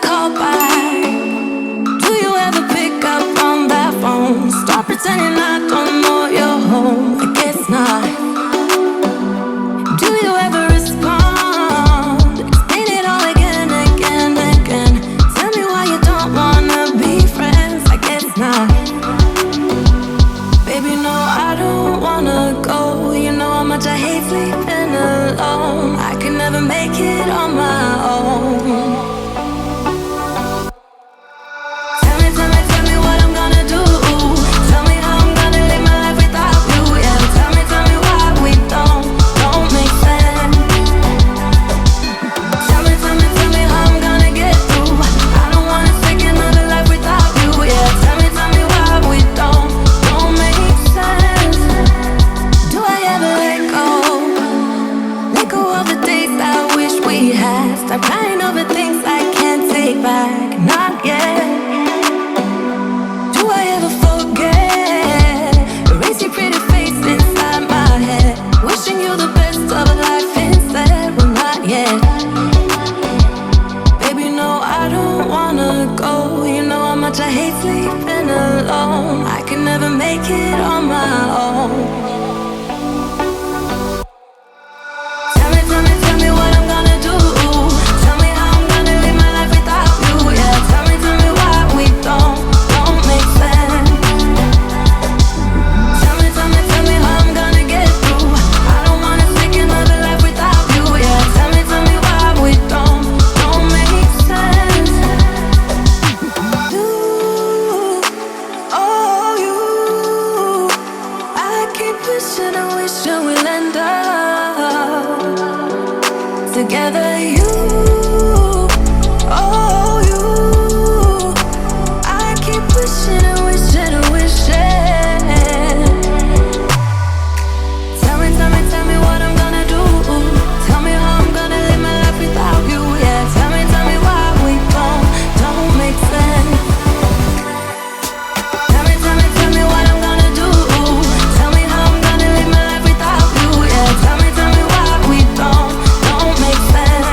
call back? Do you ever pick up on that phone? Stop pretending I don't know you're home. I guess not. Do you ever respond? Explain it all again, again, again. Tell me why you don't wanna be friends. I guess not. Baby, no, I don't wanna go. You know how much I hate sleeping alone. I can never make it on my own. Tell me what I'm gonna do. Tell me how I'm gonna live my life without you. Yeah, tell me why we don't make sense. Tell me how I'm gonna get through. I don't wanna take another life without you. Yeah, tell me why we don't make sense. Do I ever let go? Let go of the days I wish we had. Stop crying over things I can't take back. Not yet. Do I ever forget? Erase your pretty face inside my head. Wishing you the best of life instead. Well, not yet. Baby, no, I don't wanna go. You know how much I hate sleeping alone. I can never make it on my own. Tell me what I'm gonna do. Tell me how I'm gonna live my life without you. Yeah, tell me why we don't make sense. Tell me how I'm gonna get through. I don't wanna take another life without you. Yeah, tell me why we don't make sense. You, oh you, I keep wishing and wishing we'll end up together. You, oh you, I keep wishing and wishing and wishing. Tell me what I'm gonna do. Tell me how I'm gonna live my life without you. Yeah, tell me why we don't make sense. Tell me what I'm gonna do. Tell me how I'm gonna live my life without you. Yeah, tell me why we don't make sense.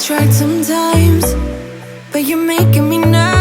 tried sometimes, but you're making me nervous.